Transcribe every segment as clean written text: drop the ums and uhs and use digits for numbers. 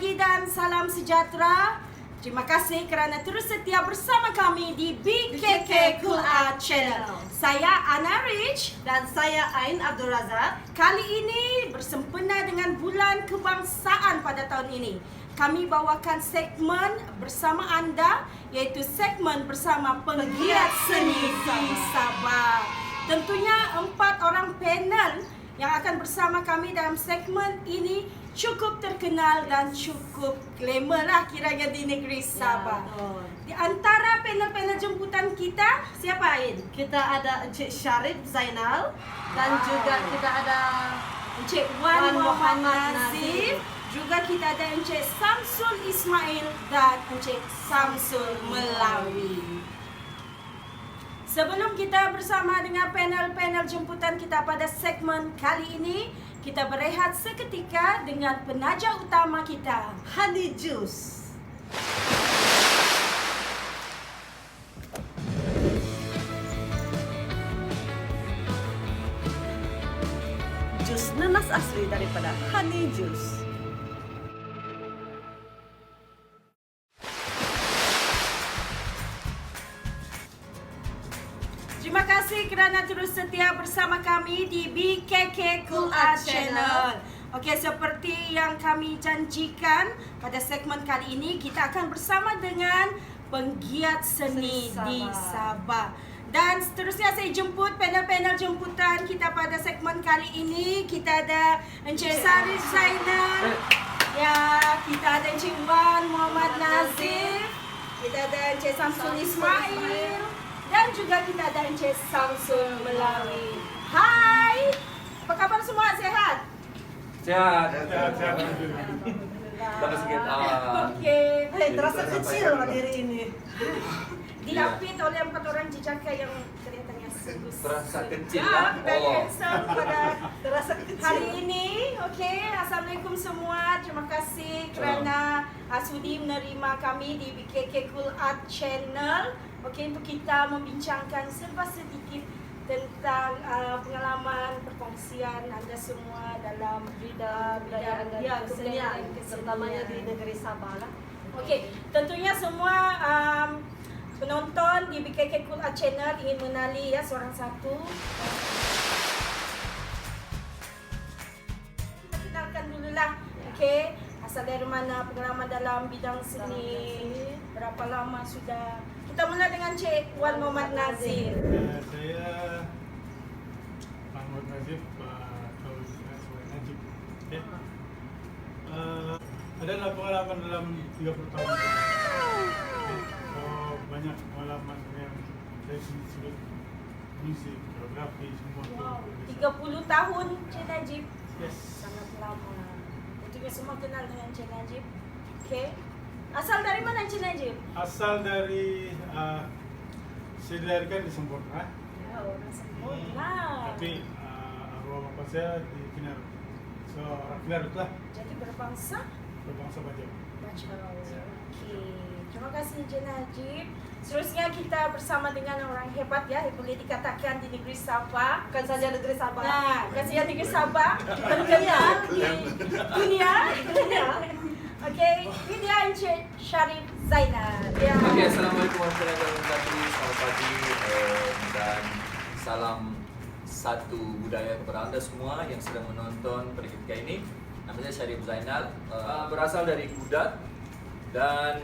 pagi dan salam sejahtera. Terima kasih kerana terus setia bersama kami di BKK Cool Art Channel. Saya Ana Rich Dan saya Ain Abdul Razak. Kali ini bersempena dengan Bulan Kebangsaan pada tahun ini, kami bawakan segmen bersama anda, iaitu segmen bersama penggiat seni di Sabah. Tentunya 4 orang panel yang akan bersama kami dalam segmen ini cukup terkenal dan cukup glamour lah kiranya di negeri Sabah. Di antara panel-panel jemputan kita, siapa Ain? Kita ada Encik Syarif Zainal dan juga kita ada Encik Wan Muhammad Nazif. Juga kita ada Encik Samsul Ismail dan Encik Samsul Melawi. Sebelum kita bersama dengan panel-panel jemputan kita pada segmen kali ini, kita berehat seketika dengan penaja utama kita, Honey Juice. Jus nanas asli daripada Honey Juice. Terima kasih kerana terus setia bersama kami di BKK Cool Art Channel. Okey, seperti yang kami janjikan pada segmen kali ini, kita akan bersama dengan penggiat seni di Sabah. Dan seterusnya saya jemput panel-panel jemputan kita pada segmen kali ini. Kita ada Encik Syarif Zainal. Ya, kita ada Encik Wan Muhammad Nazif. Kita ada Encik Samsul Ismail. Dan juga kita ada Encik Samsul Melawi. Hai, apa khabar semua? Sehat? Sehat. Dapat sikit. Okey. Terasa kecil diri ini. Diapit oleh 4 orang jejaka yang kelihatannya serius. Terasa kecil Ya, lah. very handsome pada Terasa kecil. hari ini. Okey, Assalamualaikum semua. Terima kasih kerana sudi menerima kami di BKK Cool Art Channel. Okey, untuk kita membincangkan serba sedikit tentang pengalaman perkongsian anda semua dalam bidang dan kesenian, terutamanya di negeri Sabah lah. Okey, tentunya semua penonton di BKK Cool Art Channel ingin mengenali ya seorang satu. Kita kenalkan dululah. Okey, asal dari mana, pengalaman dalam bidang seni, berapa lama sudah. Kita mula dengan Cik Wan Muhammad Nazif. Saya Muhammad Nazif atau sebagai Najib. Okay. Adalah pengalaman dalam 30 tahun. Okay. So, banyak pengalaman yang dari sudut musik, fotografi, semua Wow, tu. 30 tahun Cik Najib. Yes. Sangat lama. Tentunya semua kenal dengan Cik Najib. Okey. Asal dari mana Cik Najib? Asal dari saya dilahirkan di Sempurna. Ya, orang sempurna. Tapi arwah bapa saya di Kinar. So, orang Kinar itulah Jadi berbangsa berbangsa Bajau. Bajau. Okey. Terima kasih Cik Najib. Seterusnya kita bersama dengan orang hebat ya, boleh dikatakan di negeri Sabah. Bukan saja negeri Sabah. Nah, bukan saja negeri Sabah, terkenal di dunia. Okey, ini dia Encik Syarif Zainal. Ya. Okey, Assalamualaikum warahmatullahi wabarakatuh. Selamat pagi dan salam satu budaya kepada anda semua yang sedang menonton pada ketika ini. Nama saya Syarif Zainal, berasal dari Kudat dan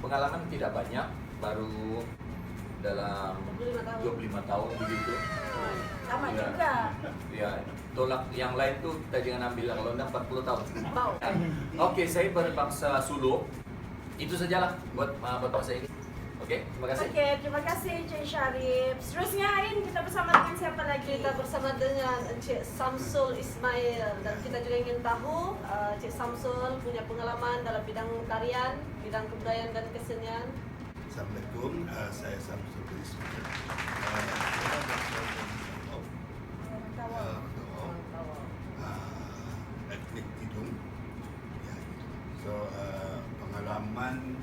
pengalaman tidak banyak, baru dalam 25 tahun begitu. Lama Ya. juga. Ya, tolak yang lain tuh kita jangan ambil, kalau anda 40 tahun. Wow. Oke, saya berbangsa Sulu. Itu sajalah buat bangsa ini. Oke, terima kasih. Okey, terima kasih Encik Syarif. Seterusnya Ain, kita bersama dengan siapa lagi? Kita bersama dengan Encik Samsul Ismail dan kita juga ingin tahu Encik Samsul punya pengalaman dalam bidang tarian, bidang kebudayaan dan kesenian. Assalamualaikum, saya Samsul Ismail. Etnik Tidung. Ya, gitu. So, pengalaman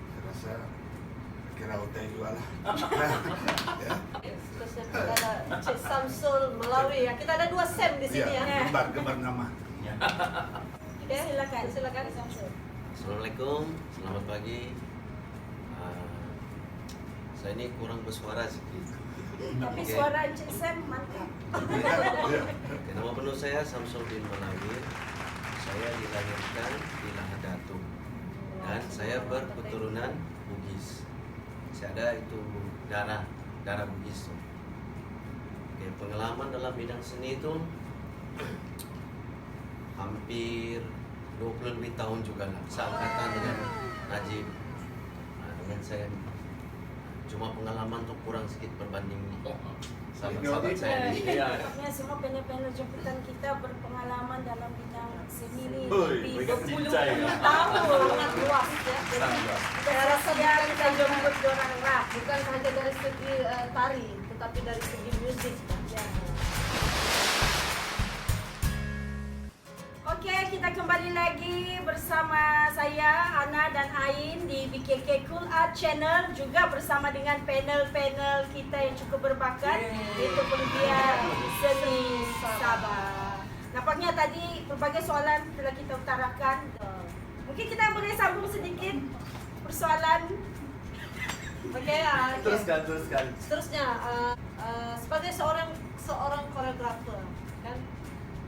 saya rasa kira hotel juga lah. Ya. Terusnya kita ada Encik Samsul Melawi. Kita ada 2 Sam di sini ya. Ya, gembar nama. Okey, Silakan. Silakan. Assalamualaikum, selamat pagi. Saya ini kurang bersuara sedikit. Tapi Oke. suara Encik Sam mantap. Oke, nama penuh saya Samsul bin Malawir. Saya dilahirkan di Lahadatul dan saya berketurunan Bugis. Saya ada itu darah Bugis. Oke, pengalaman dalam bidang seni itu hampir 20 lebih tahun juga lah, seangkatan dengan Najib. Dengan saya cuma pengalaman tuh kurang sedikit berbanding sahabat-sahabat saya ini. Iya. Nampaknya semua panel-panel jemputan kita berpengalaman dalam bidang seni ni Oi, lebih mereka cincai, berpuluh-puluh ya. tahun. Sangat luas ya. Jadi Sangat. Saya rasa kita jemput orang lah. bukan hanya dari segi tari, tetapi dari segi musik. Ya. Oke, kita kembali lagi bersama saya Ana dan Ain di BKK Cool Art Channel, juga bersama dengan panel-panel kita yang cukup berbakat, iaitu penggiat seni Sabah. Nampaknya tadi berbagai soalan telah kita utarakan. Mungkin kita boleh sambung sedikit persoalan. Oke, Teruskan. seterusnya sebagai seorang koreografer, kan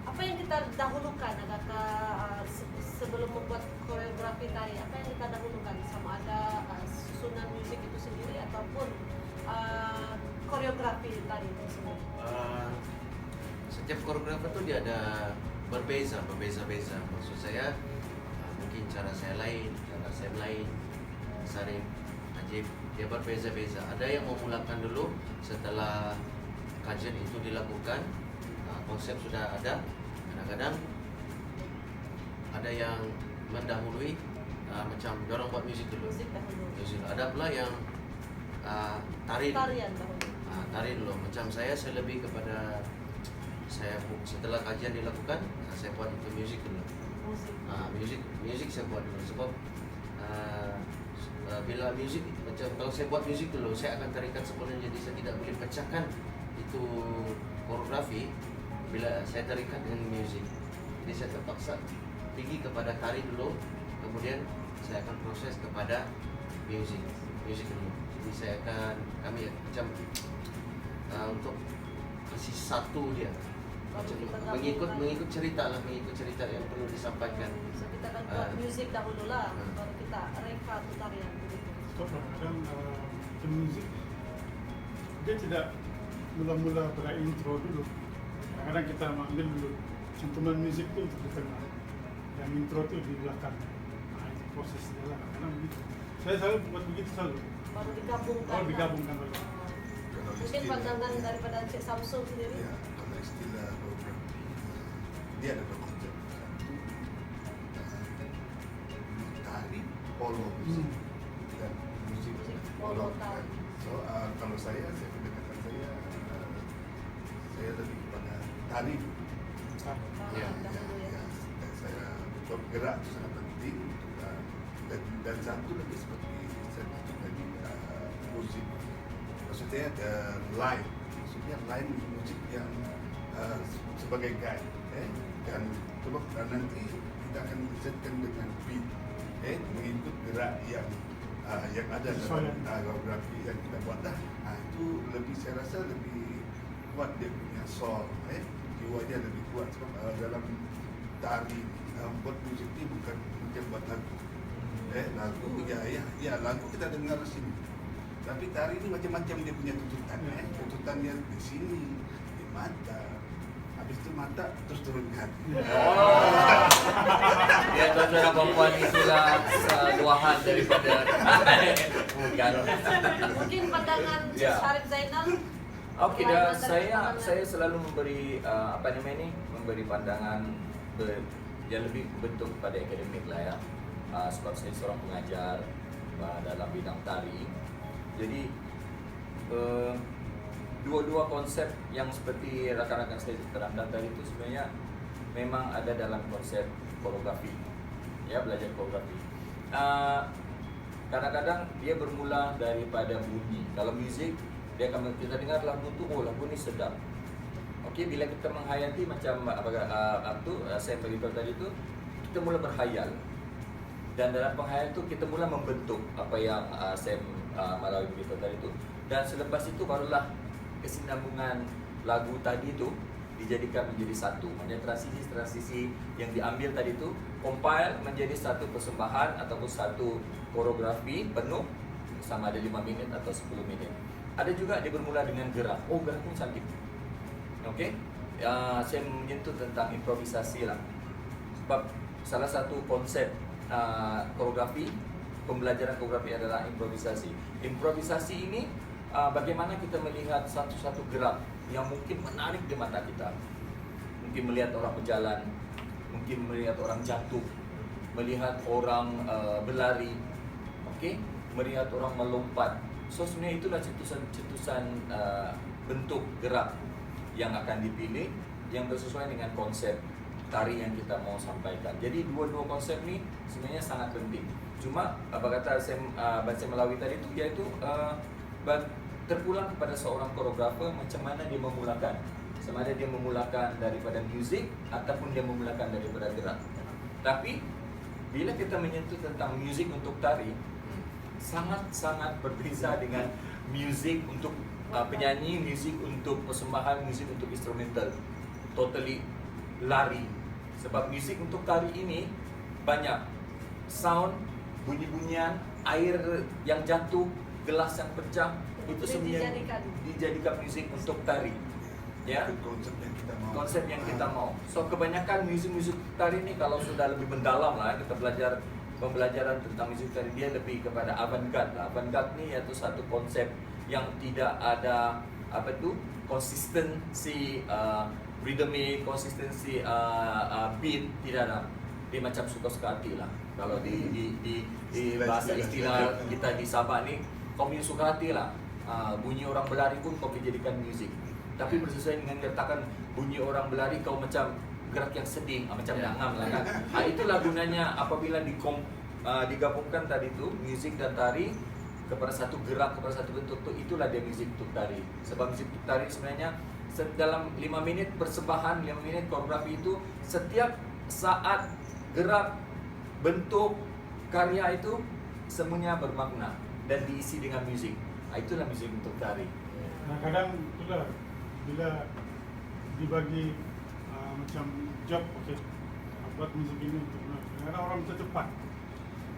apa yang kita dahulukan? Adakah sebelum membuat koreografi tari, apa yang kita dahulukan? Sama ada susunan musik itu sendiri ataupun koreografi tari itu sendiri? Setiap koreografer tuh dia ada berbeza. Maksud saya mungkin cara saya lain, cara saya lain, Sarif, Najib, dia berbeza-beza. Ada yang memulakan dulu setelah kajian itu dilakukan, konsep sudah ada. Kadang-kadang ada yang mendahului, macam dorong buat musik dulu. Musik dahulu. Musik. Ada pula yang tari dulu. Tarian dahulu. Tari dulu. Macam saya lebih kepada setelah kajian dilakukan, saya buat itu musik dulu. Musik saya buat dulu sebab bila musik macam kalau saya buat musik dulu, saya akan tarikan sebenarnya, jadi saya tidak boleh pecahkan itu koreografi bila saya tarikan dengan musik. Jadi saya terpaksa pergi kepada tari dulu, kemudian saya akan proses kepada musik dulu. Jadi kami macam untuk kasih satu dia. Macam mengikut cerita yang perlu disampaikan. So kita akan buat musik dahulu lah, baru kita reka atau tarian begitu. So kadang-kadang pemusik dia tidak mula-mula berintro dulu. Kadang-kadang kita ambil dulu cantuman musik itu untuk di tengah, yang intro itu di belakang. Nah, itu prosesnya lah. Kadang begitu. Saya selalu buat begitu selalu. Baru digabungkan. Oh, digabungkan dulu. Kalau Mungkin istilah- pandangan daripada Encik Samsul sendiri. Ya, kalau istilah koreografi, dia ada dua konsep. Satu, tari, polo musik, dan musik polo kan. So kalau pendekatan saya lebih kepada tari. Ya, Dahulu ya. Dan saya bergerak itu sangat penting untuk, dan satu lagi seperti saya katakan tadi, musik. Maksudnya line, line musik yang sebagai guide, dan sebab nanti kita akan setkan dengan beat, mengikut gerak yang ada dalam koreografi yang kita buat dah. Itu saya rasa lebih kuat dia punya soul, jiwa dia lebih kuat sebab dalam tari buat musik ni bukan macam buat lagu. Lagu lagu kita dengar di sini. Tapi tari ini macam-macam dia punya tuntutan, tuntutan dia di sini, di mata, habis itu mata terus turun ke hati. Ya, tuan-tuan dan puan, itulah luahan daripada bukan. Mungkin pandangan Ya. Syarif Zainal. Okey, Pandangan saya selalu memberi memberi pandangan yang lebih bentuk pada akademik lah ya. Sebab saya seorang pengajar dalam bidang tari. Jadi dua-dua konsep yang seperti rakan-rakan saya terangkan tadi itu sebenarnya memang ada dalam konsep koreografi. Ya, belajar koreografi. Kadang-kadang dia bermula daripada bunyi. Kalau muzik, kita dengar lagu tu, lagu ni sedap. Okey, bila kita menghayati macam saya beritahu tadi tu, kita mula berhayal. Dan dalam penghayatan itu kita mula membentuk apa yang Sam Malawi beritahu tadi itu. Dan selepas itu barulah kesinambungan lagu tadi itu dijadikan menjadi satu. Maksudnya transisi yang diambil tadi itu compile menjadi satu persembahan ataupun satu koreografi penuh, sama ada 5 minit atau 10 minit. Ada juga dia bermula dengan gerak. Oh, gerak pun cantik. Okey. Saya menyentuh tentang improvisasi lah. Sebab salah satu konsep koreografi, pembelajaran koreografi adalah improvisasi. Improvisasi ini bagaimana kita melihat satu-satu gerak yang mungkin menarik di mata kita. Mungkin melihat orang berjalan, mungkin melihat orang jatuh, melihat orang berlari, okey, melihat orang melompat. So sebenarnya itulah cetusan bentuk gerak yang akan dipilih yang bersesuaian dengan konsep tari yang kita mau sampaikan. Jadi dua-dua konsep ni sebenarnya sangat penting. Cuma apa kata Bahasa Melawi tadi itu, iaitu terpulang kepada seorang koreografer macam mana dia memulakan. Sama ada dia memulakan daripada muzik ataupun dia memulakan daripada gerak. Tapi bila kita menyentuh tentang muzik untuk tari, sangat-sangat berbeza dengan muzik untuk penyanyi, muzik untuk persembahan, muzik untuk instrumental. Totally lari. Sebab muzik untuk tari ini banyak sound, bunyi-bunyian, air yang jatuh, gelas yang pecah, itu sebenarnya dijadikan muzik untuk tari. Ya, Konsep yang kita mau. konsep yang kita mau. So kebanyakan muzik tari ini kalau sudah lebih mendalam lah, kita belajar pembelajaran tentang muzik tari, dia lebih kepada avant-garde. Avant-garde ni iaitu satu konsep yang tidak ada apa tu konsistensi rhythmic, konsistensi beat, tidak ada. Dia macam suka-suka hati lah. Kalau di bahasa istilah kita di Sabah ni, kau punya suka hati lah. Bunyi orang berlari pun kau boleh jadikan muzik. Tapi bersesuaian dengan gertakan bunyi orang berlari, kau macam gerak yang sedih, macam dangam lah kan. Itulah gunanya apabila digabungkan tadi tu muzik dan tari kepada satu gerak, kepada satu bentuk tu, itulah dia muzik untuk tari. Sebab muzik untuk tari sebenarnya dalam 5 minit persembahan, 5 minit koreografi itu, setiap saat gerak, bentuk, karya itu semuanya bermakna dan diisi dengan muzik. Itulah muzik untuk tari. Nah, kadang itulah bila dibagi macam job, okey, buat muzik ini untuk karena orang itu cepat.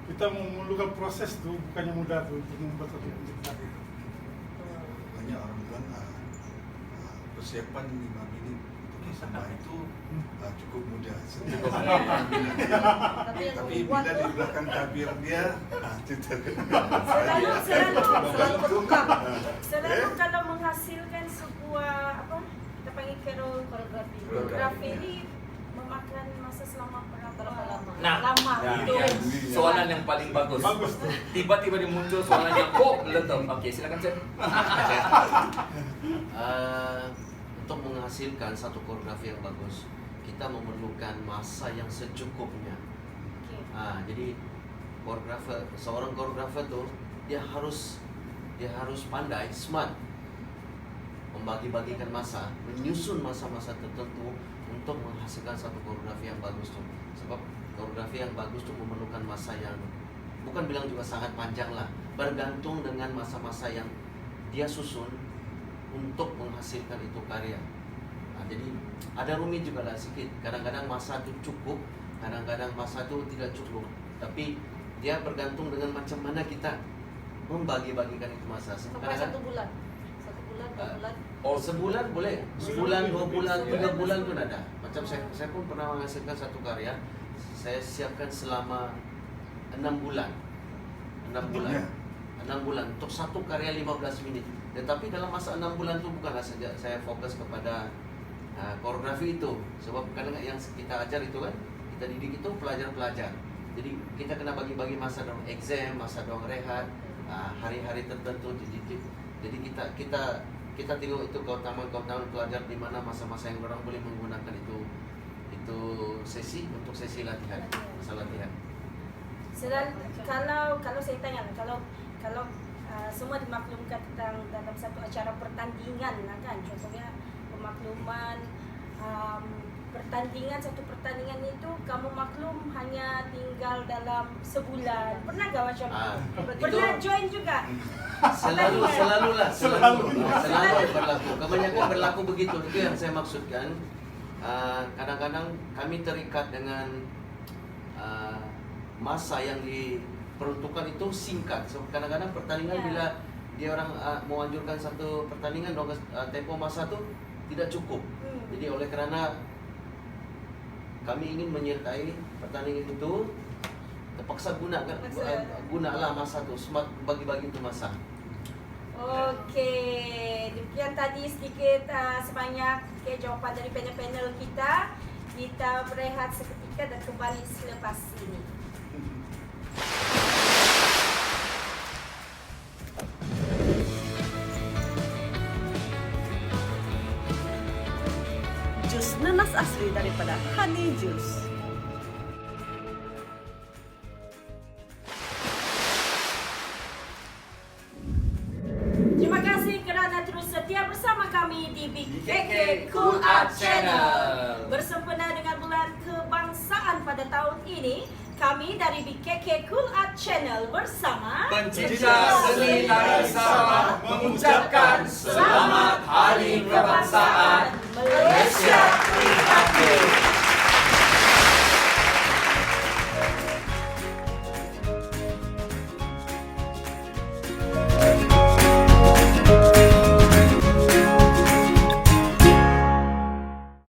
Kita memerlukan proses tu, bukannya mudah tu untuk membuat satu muzik tadi. Banyak orang bilang persiapan 5 minit untuk sembah itu cukup mudah. Tapi bila di belakang tabir dia, Selalu kalau menghasilkan sebuah apa kita panggil koreografi ini memakan masa selama berapa lama? Lama. Itu soalan yang paling bagus. Bagus tu. Tiba-tiba dia muncul soalan yang letup. Okey, silakan Cep. Untuk menghasilkan satu koreografi yang bagus, kita memerlukan masa yang secukupnya. Jadi seorang koreografer tu dia harus pandai, smart, membagi-bagikan masa, menyusun masa-masa tertentu untuk menghasilkan satu koreografi yang bagus tu. Sebab koreografi yang bagus tu memerlukan masa yang bukan bilang juga sangat panjang lah, bergantung dengan masa-masa yang dia susun untuk menghasilkan itu karya. Jadi ada rumit juga lah sikit. Kadang-kadang masa itu cukup, kadang-kadang masa itu tidak cukup. Tapi dia bergantung dengan macam mana kita membagi-bagikan itu masa. Sampai 1 bulan. 1 bulan, 2 bulan. Sebulan boleh, sebulan, 2 bulan, 3 bulan pun ada. Macam saya pun pernah menghasilkan satu karya, saya siapkan selama 6 bulan. 6 bulan untuk satu karya 15 minit. Tetapi dalam masa 6 bulan itu bukanlah saja saya fokus kepada koreografi itu. Sebab kadang yang kita ajar itu kan, kita didik itu pelajar-pelajar. Jadi kita kena bagi-bagi masa dong exam, masa dong rehat, hari-hari tertentu. Jadi kita tengok itu keutamaan pelajar di mana masa-masa yang orang boleh menggunakan itu sesi untuk sesi latihan, masa latihan. Sedang kalau saya tanya, kalau semua dimaklumkan dalam satu acara pertandingan lah kan, contohnya pemakluman satu pertandingan itu kamu maklum hanya tinggal dalam sebulan. Pernah gak macam pernah itu- join juga? Selalu berlaku. Kebanyakan berlaku begitu. Itu yang saya maksudkan. Kadang-kadang kami terikat dengan masa yang diperuntukkan itu singkat. So, kadang-kadang pertandingan Ya. bila dia orang mau anjurkan satu pertandingan, tempo masa itu tidak cukup. Jadi oleh kerana kami ingin menyertai pertandingan itu, terpaksa gunalah masa itu, bagi-bagi itu masa. Okey, demikian tadi sedikit sebanyak jawapan dari panel-panel kita. Kita berehat seketika dan kembali selepas ini. Jus nanas asli daripada Honey Juice. Terima kasih kerana terus setia bersama kami di BKK Cool Art Channel. Bersempena dengan bulan kebangsaan pada tahun ini, kami dari BKK Cool Art Channel bersama Pencinta seni tari Sabah mengucapkan Selamat Hari Kebangsaan Malaysia